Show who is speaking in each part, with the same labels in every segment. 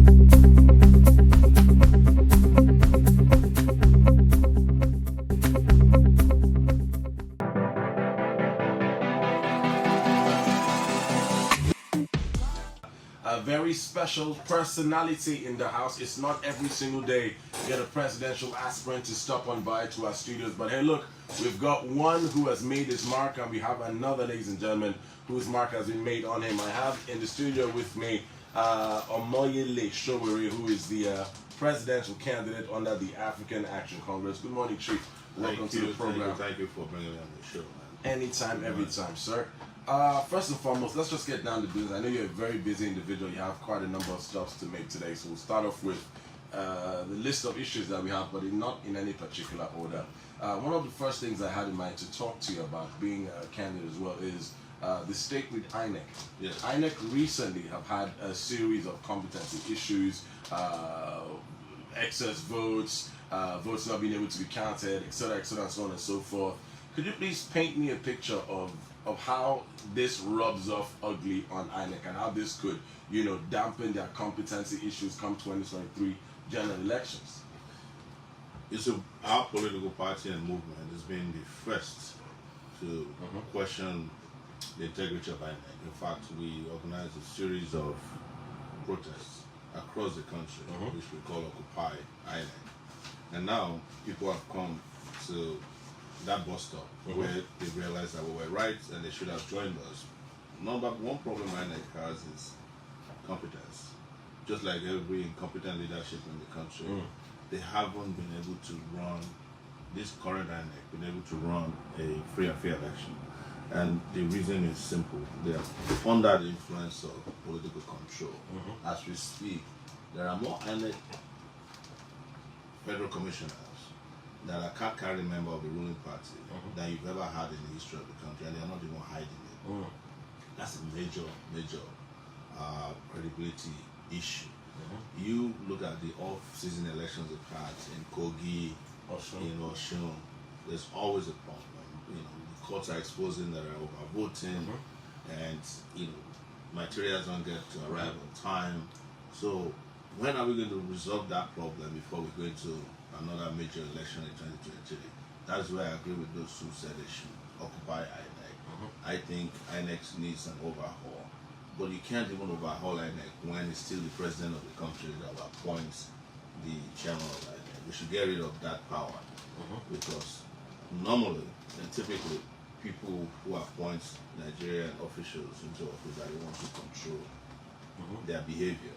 Speaker 1: A very special personality in the house. It's not every single day you get a presidential aspirant to stop on by to our studios. But hey, look, we've got one who has made his mark, and we have another, ladies and gentlemen, whose mark has been made on him. I have in the studio with me Omoyele Sowore, who is the presidential candidate under the African Action Congress. Good morning, Chief. Welcome to the program.
Speaker 2: Thank you for bringing me on the show, man.
Speaker 1: Anytime, every time, sir. First and foremost, let's just get down to business. I know you're a very busy individual. You have quite a number of stops to make today. So we'll start off with the list of issues that we have, but not in any particular order. One of the first things I had in mind to talk to you about, being a candidate as well, is the stake with INEC.
Speaker 2: Yes.
Speaker 1: INEC recently have had a series of competency issues, excess votes, votes not being able to be counted, etc., and so on and so forth. Could you please paint me a picture of how this rubs off ugly on INEC and how this could, dampen their competency issues come 2023 general elections?
Speaker 2: Our political party and movement has been the first to question the integrity of INEC. In fact, we organized a series of protests across the country, which we call Occupy INEC. And now people have come to that bus stop where they realized that we were right and they should have joined us. Number one problem INEC has is competence. Just like every incompetent leadership in the country, they haven't been able to run, this current INEC, been able to run a free and fair election. And the reason is simple. They are under the influence of political control. As we speak, there are more INEC federal commissioners that are card-carrying member of the ruling party than you've ever had in the history of the country, and they are not even hiding it. That's a major credibility issue. You look at the off-season elections we've had in Kogi, in Oshun, there's always a problem. The courts are exposing that are overvoting, and materials don't get to arrive on time. So when are we going to resolve that problem before we go into another major election in 2023? That's where I agree with those who said they should occupy INEC. I think INEC needs an overhaul, but you can't even overhaul INEC when it's still the president of the country that appoints the chairman of INEC. We should get rid of that power, because normally and typically people who appoint Nigerian officials into office are the ones who control their behavior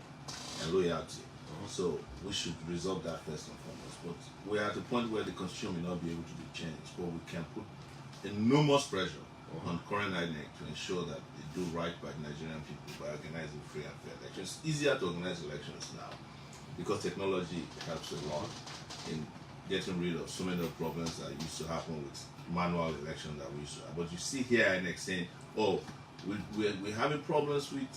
Speaker 2: and loyalty. So we should resolve that first and foremost. But we are at the point where the constitution may not be able to be changed, but we can put enormous pressure on current INEC to ensure that they do right by the Nigerian people by organizing free and fair elections. It's easier to organize elections now because technology helps a lot in getting rid of so many of the problems that used to happen with manual elections that we used to have. But you see here INEC saying, we're having problems with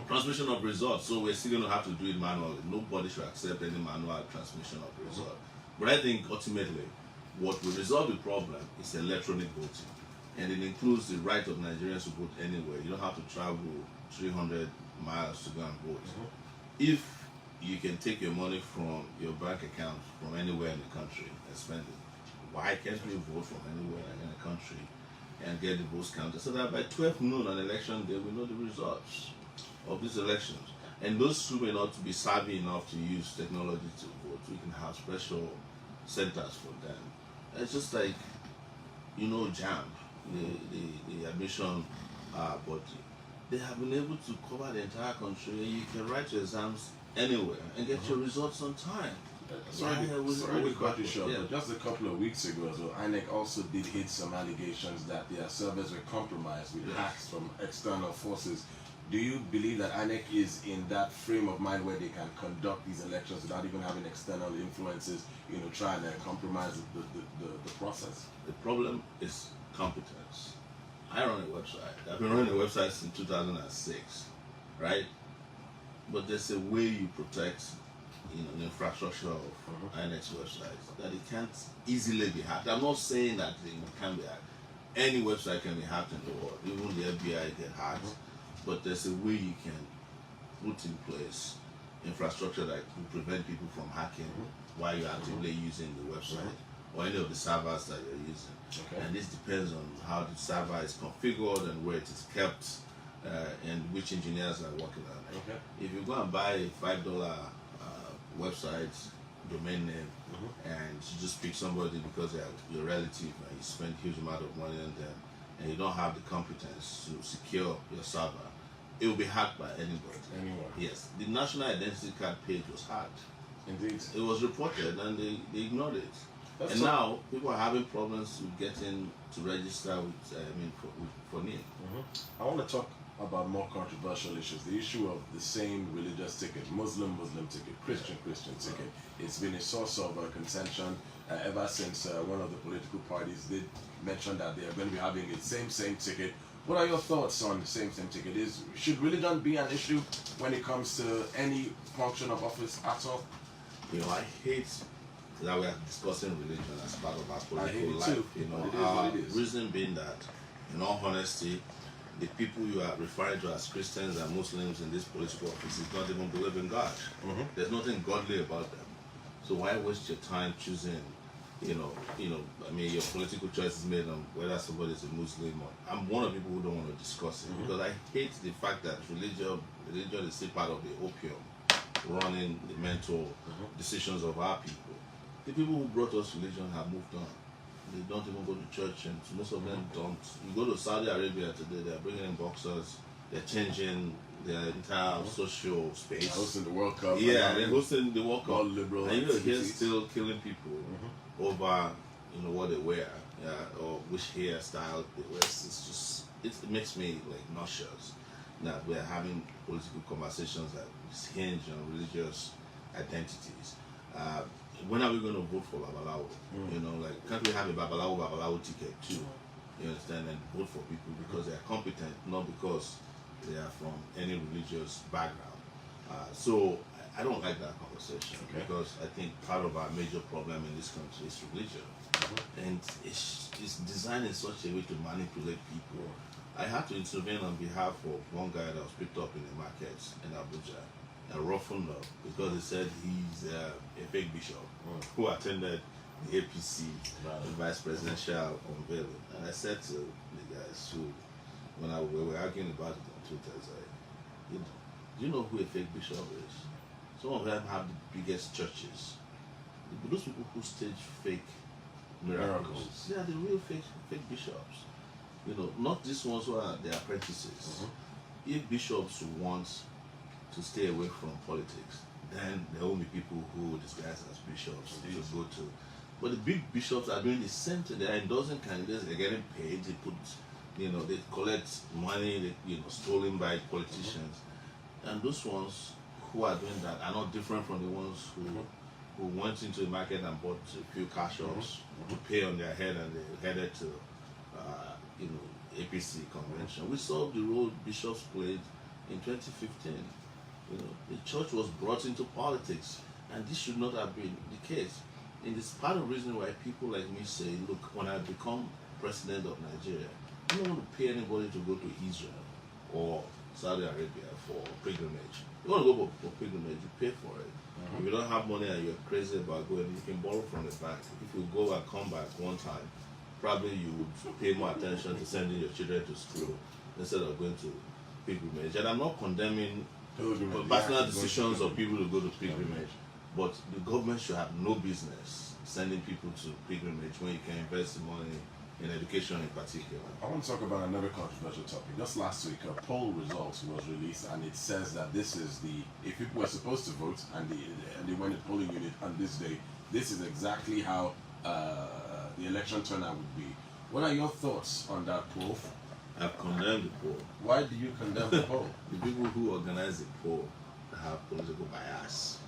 Speaker 2: transmission of results, so we're still going to have to do it manually. Nobody should accept any manual transmission of results. But I think ultimately, what will resolve the problem is electronic voting. And it includes the right of Nigerians to vote anywhere. You don't have to travel 300 miles to go and vote. If you can take your money from your bank account from anywhere in the country and spend it, why can't we vote from anywhere in the country and get the votes counted so that by 12 noon on election day we know the results of these elections? And those who may not be savvy enough to use technology to vote, we can have special centers for them. It's just like, JAMB, the admission body. They have been able to cover the entire country, and you can write your exams anywhere and get your results on time.
Speaker 1: Sorry to cut you short, but just a couple of weeks ago, INEC also did hit some allegations that their servers were compromised with hacks from external forces. Do you believe that INEC is in that frame of mind where they can conduct these elections without even having external influences, trying to compromise the process?
Speaker 2: The problem is competence. I run a website. I've been running a website since 2006, right? But there's a way you protect, the infrastructure of INEC's website that it can't easily be hacked. I'm not saying that it can be hacked. Any website can be hacked in the world. Even the FBI get hacked. But there's a way you can put in place infrastructure that will prevent people from hacking while you're actively using the website or any of the servers that you're using.
Speaker 1: Okay.
Speaker 2: And this depends on how the server is configured and where it is kept and which engineers are working on it.
Speaker 1: Okay.
Speaker 2: If you go and buy a $5 website domain name and you just pick somebody because they're your relative and you spend a huge amount of money on them and you don't have the competence to secure your server, it will be hacked by anybody.
Speaker 1: Anyone.
Speaker 2: Yes. The national identity card page was hacked.
Speaker 1: Indeed.
Speaker 2: It was reported and they ignored it.
Speaker 1: That's
Speaker 2: and
Speaker 1: so
Speaker 2: now people are having problems with getting to register with, for NIC.
Speaker 1: I want to talk about more controversial issues. The issue of the same religious ticket, Muslim ticket, Christian ticket. It's been a source of contention ever since one of the political parties did mention that they are going to be having a same ticket. What are your thoughts on the same ticket? Should religion be an issue when it comes to any function of office at all?
Speaker 2: You know, I hate that we are discussing religion as part of our political life.
Speaker 1: Too.
Speaker 2: You know,
Speaker 1: It is what it is.
Speaker 2: Reason being that, in all honesty, the people you are referring to as Christians and Muslims in this political offices not even believe in God. There's nothing godly about them. So why waste your time choosing, your political choice is made on whether somebody is a Muslim or... I'm one of the people who don't want to discuss it because I hate the fact that religion is still part of the opium running the mental decisions of our people. The people who brought us religion have moved on. They don't even go to church, and most of them don't. You go to Saudi Arabia today, they're bringing in boxers, they're changing their entire social space.
Speaker 1: Hosting the World Cup.
Speaker 2: Yeah, they're hosting the World Cup.
Speaker 1: All liberal
Speaker 2: and you're here
Speaker 1: activities.
Speaker 2: still killing people over, what they wear, or which hairstyle they wear. It's just, it makes me like nauseous that we're having political conversations that is hinged on religious identities. When are we going to vote for Babalawo? Can't we have a Babalawo ticket too? You understand? And vote for people because they are competent, not because they are from any religious background. So I don't like that conversation because I think part of our major problem in this country is religion. And it's designed in such a way to manipulate people. I had to intervene on behalf of one guy that was picked up in the market in Abuja and roughened up because he said he's a fake bishop who attended the APC vice presidential unveiling. And I said to the guys when we were arguing about it on Twitter, I said, do you know who a fake bishop is? Some of them have the biggest churches. Those people who stage fake miracles, they are the real fake bishops. Not these ones who are the apprentices. If bishops want to stay away from politics, then there will be people who disguise as bishops to go to. But the big bishops are doing the same thing. They are endorsing candidates. They're getting paid. They put, they collect money, stolen by politicians. And those ones who are doing that are not different from the ones who went into the market and bought a few car shops to pay on their head, and they headed to, APC convention. We saw the role bishops played in 2015. The church was brought into politics, and this should not have been the case. And it's part of the reason why people like me say, look, when I become president of Nigeria, I don't want to pay anybody to go to Israel or Saudi Arabia for pilgrimage. You want to go for pilgrimage, you pay for it. If you don't have money and you're crazy about going, you can borrow from the bank. If you go and come back one time, probably you would pay more attention to sending your children to school instead of going to pilgrimage. And I'm not condemning personal decisions of people to go to pilgrimage, but the government should have no business sending people to pilgrimage when you can invest the money in education in particular.
Speaker 1: I want to talk about another controversial topic. Just last week, a poll result was released, and it says that this is if people were supposed to vote and they went to polling unit on this day, this is exactly how the election turnout would be. What are your thoughts on that poll?
Speaker 2: I've condemned the poll.
Speaker 1: Why do you condemn the poll?
Speaker 2: The people who organize the poll have political bias,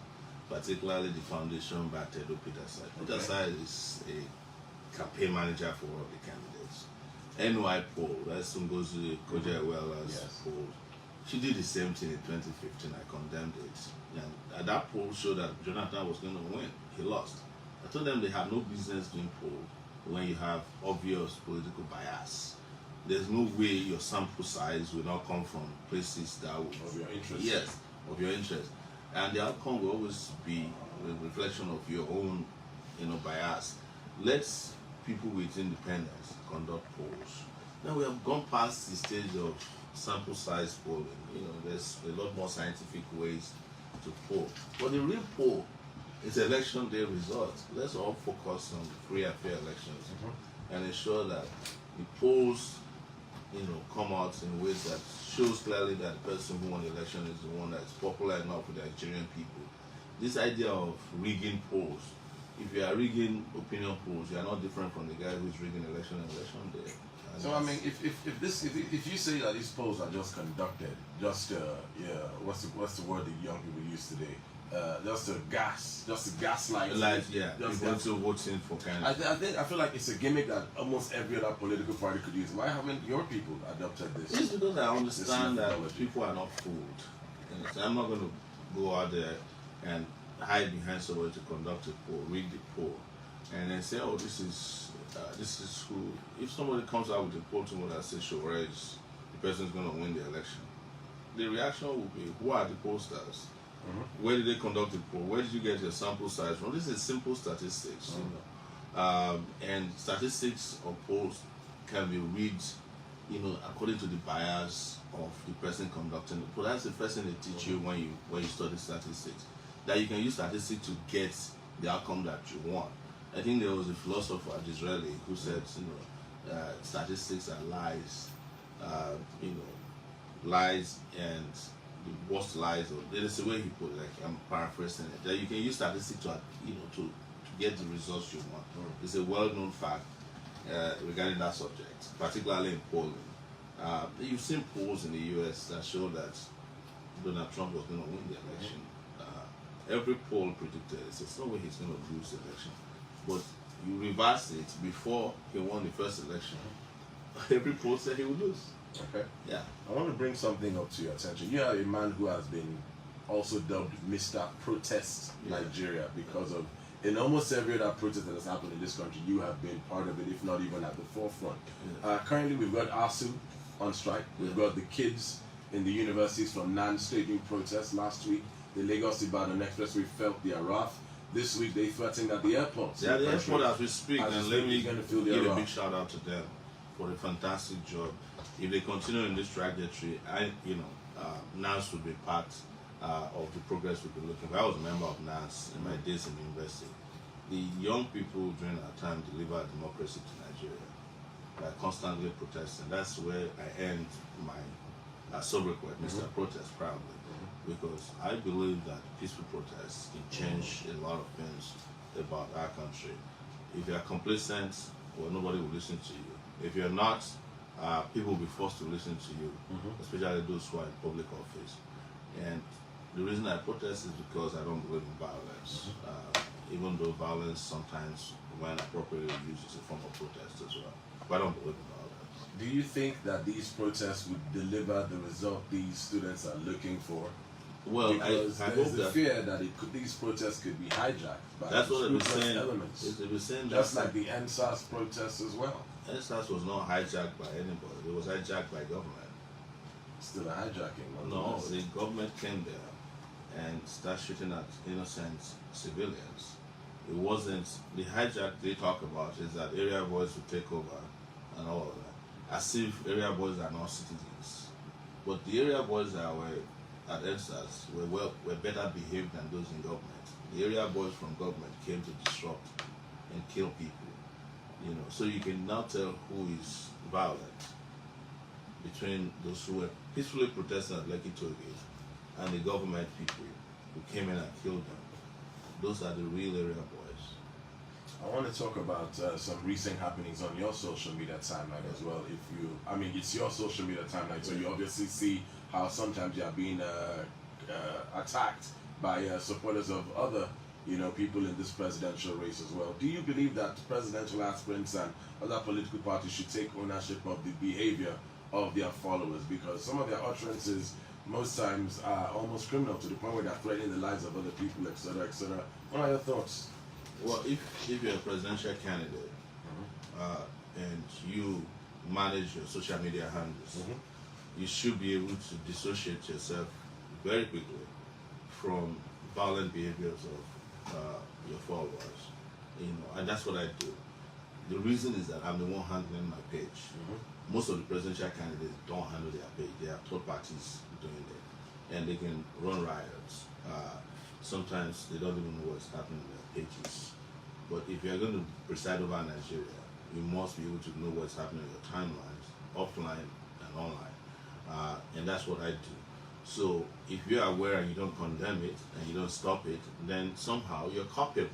Speaker 2: particularly the foundation by Tedo Peterside. Peterside is a campaign manager for one of the candidates. NY poll, that's Ngozi Koja-Iweala's poll. She did the same thing in 2015. I condemned it. And that poll showed that Jonathan was going to win. He lost. I told them they have no business doing poll when you have obvious political bias. There's no way your sample size will not come from places that would...
Speaker 1: Of your interest.
Speaker 2: Yes. of your interest, and the outcome will always be a reflection of your own, bias. Let people with independence conduct polls. Now we have gone past the stage of sample size polling. There's a lot more scientific ways to poll. But the real poll is election day results. Let's all focus on free and fair elections and ensure that the polls, come out in ways that shows clearly that the person who won the election is the one that's popular enough with the Nigerian people. This idea of rigging polls, if you are rigging opinion polls, you are not different from the guy who's rigging election day. And
Speaker 1: so I mean, if you say that these polls are just conducted, just what's the word that young people use today? Just to gaslight.
Speaker 2: People to voting for candidates.
Speaker 1: I feel like it's a gimmick that almost every other political party could use. Why haven't your people adopted this?
Speaker 2: It's because I understand that people are not fooled. So I'm not going to go out there and hide behind somebody to conduct a poll, rig the poll, and then say, "Oh, this is who." If somebody comes out with a poll tomorrow that says Sowore is the person who's going to win the election, the reaction will be, "Who are the pollsters? Where did they conduct the poll? Where did you get your sample size from?" This is simple statistics, and statistics of polls can be read, according to the bias of the person conducting the poll. That's the first thing they teach you when you study statistics. That you can use statistics to get the outcome that you want. I think there was a philosopher, Disraeli, who said, statistics are lies, lies and the worst lies, or there's a way he put it, like I'm paraphrasing it, that you can use statistics to get the results you want. It's a well-known fact regarding that subject, particularly in polling. You've seen polls in the US that show that Donald Trump was going to win the election. Every poll predicted it. There's no way he's going to lose the election. But you reverse it before he won the first election. Every poll said he would lose.
Speaker 1: Okay.
Speaker 2: Yeah.
Speaker 1: I want to bring something up to your attention. You are a man who has been also dubbed Mr. Protest Nigeria because of, in almost every other protest that has happened in this country, you have been part of it, if not even at the forefront. Currently, we've got ASU on strike. We've got the kids in the universities from NAN staging protests last week. The Lagos-Ibadan Expressway felt their wrath. This week, they threatened at the airports.
Speaker 2: Yeah, the airport as we speak, and let me give a big shout out to them for a fantastic job. If they continue in this trajectory, NAS will be part of the progress we've been looking for. I was a member of NAS in my days in university. The young people during our time delivered democracy to Nigeria by constantly protesting. That's where I end my sobriquet, Mr. Protest, proudly. Because I believe that peaceful protests can change a lot of things about our country. If you are complacent, well, nobody will listen to you. If you're not, people will be forced to listen to you, especially those who are in public office. And the reason I protest is because I don't believe in violence, even though violence sometimes, when appropriately used, is a form of protest as well. But I don't believe in violence.
Speaker 1: Do you think that these protests would deliver the result these students are looking for?
Speaker 2: Well,
Speaker 1: because
Speaker 2: I
Speaker 1: there's
Speaker 2: hope
Speaker 1: the
Speaker 2: that
Speaker 1: fear that these protests could be hijacked by
Speaker 2: that's what they've been saying.
Speaker 1: elements.
Speaker 2: They've been saying
Speaker 1: just like the NSAS protests as well.
Speaker 2: NSAS was not hijacked by anybody. It was hijacked by government.
Speaker 1: Still a hijacking.
Speaker 2: No, the government came there and started shooting at innocent civilians. It wasn't the hijack they talk about is that area boys will take over and all of that, as if area boys are not citizens. But the area boys that were at NSAS were better behaved than those in government. The area boys from government came to disrupt and kill people. So you can now tell who is violent between those who were peacefully protesting at Lekki Tollgate and the government people who came in and killed them. Those are the real area boys.
Speaker 1: I want to talk about some recent happenings on your social media timeline as well. It's your social media timeline, so you obviously see how sometimes you are being attacked by supporters of other, people in this presidential race as well. Do you believe that presidential aspirants and other political parties should take ownership of the behavior of their followers? Because some of their utterances most times are almost criminal to the point where they're threatening the lives of other people, etc., etc. What are your thoughts?
Speaker 2: Well, if you're a presidential candidate and you manage your social media handles, you should be able to dissociate yourself very quickly from violent behaviors of your followers, and that's what I do. The reason is that I'm the one handling my page. Most of the presidential candidates don't handle their page. They have third parties doing it, and they can run riots. Sometimes they don't even know what's happening on their pages. But if you're going to preside over Nigeria, you must be able to know what's happening on your timelines, offline and online. And that's what I do. So if you're aware and you don't condemn it and you don't stop it, then somehow you're culpable.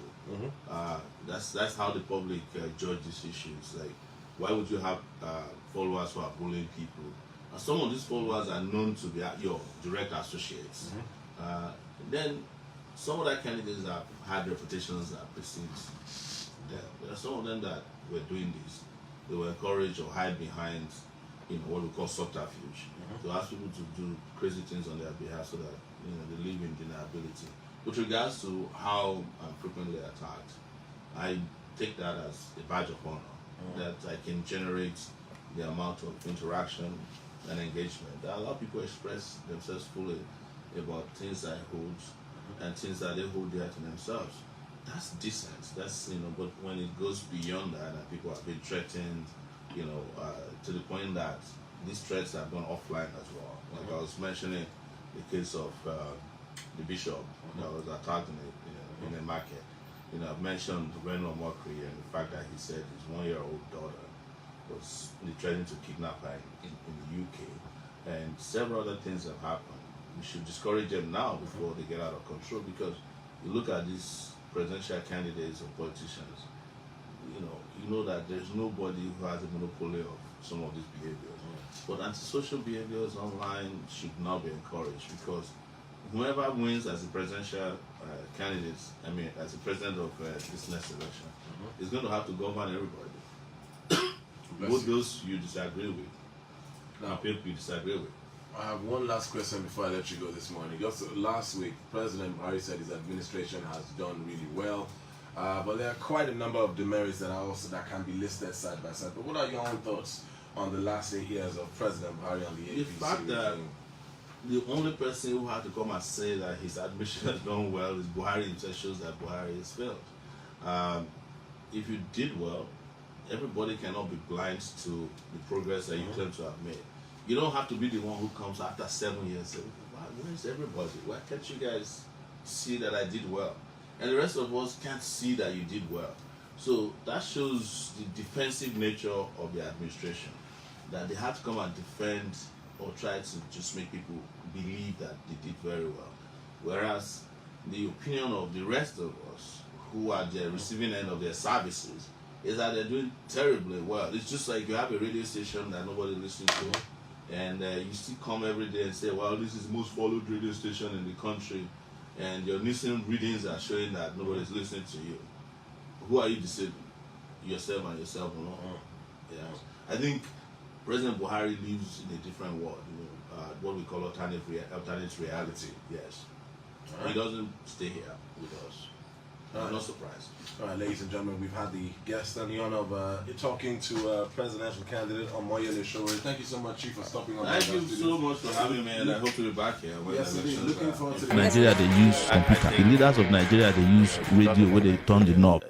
Speaker 2: That's how the public judge these issues. Like, why would you have followers who are bullying people? Some of these followers are known to be your direct associates. Then some of the candidates have had reputations that precedes them. There are some of them that were doing this. They were encouraged or hide behind, what we call subterfuge. To ask people to do crazy things on their behalf so that they live in deniability. With regards to how I'm frequently attacked, I take that as a badge of honor, that I can generate the amount of interaction and engagement that allow people to express themselves fully about things I hold and things that they hold dear to themselves. That's decent. That's but when it goes beyond that and people are being threatened, to the point that these threats have gone offline as well. Like I was mentioning the case of the bishop that was attacked in a market. I've mentioned Reno Mockery and the fact that he said his 1-year-old daughter was threatening to kidnap her in the UK, and several other things have happened. We should discourage them now before they get out of control, because you look at these presidential candidates or politicians, you know that there's nobody who has a monopoly of some of these behaviors. But antisocial behaviors online should not be encouraged, because whoever wins as a presidential candidate, as a president of this next election, is going to have to govern everybody. Both those you disagree with, and people you disagree with.
Speaker 1: I have one last question before I let you go this morning. Just last week, President Buhari said his administration has done really well, but there are quite a number of demerits that can be listed side by side. But what are your own thoughts on the last 8 years of President Buhari and the APC?
Speaker 2: The fact that the only person who had to come and say that his administration has done well is Buhari himself, shows that Buhari has failed. If you did well, everybody cannot be blind to the progress that you claim to have made. You don't have to be the one who comes after 7 years and say, where's everybody? Why can't you guys see that I did well? And the rest of us can't see that you did well. So that shows the defensive nature of the administration, that they had to come and defend or try to just make people believe that they did very well. Whereas the opinion of the rest of us who are the receiving end of their services is that they're doing terribly well. It's just like you have a radio station that nobody listens to, and you still come every day and say, well, this is the most followed radio station in the country, and your Nielsen readings are showing that nobody's listening to you. Who are you deceiving? Yourself and yourself alone. Yeah. I think President Buhari lives in a different world, what we call alternate reality. Yes. He doesn't stay here with us. I'm not surprised.
Speaker 1: All right, ladies and gentlemen, we've had the guest and the honor of talking to presidential candidate Omoyele Sowore. Thank you so much, Chief, for stopping on.
Speaker 2: Thank you so much for having me, and I hope to be back here.
Speaker 1: Yes, indeed. Looking forward to
Speaker 3: Nigeria, they use computer. The leaders of Nigeria, they use radio where they turn the knob.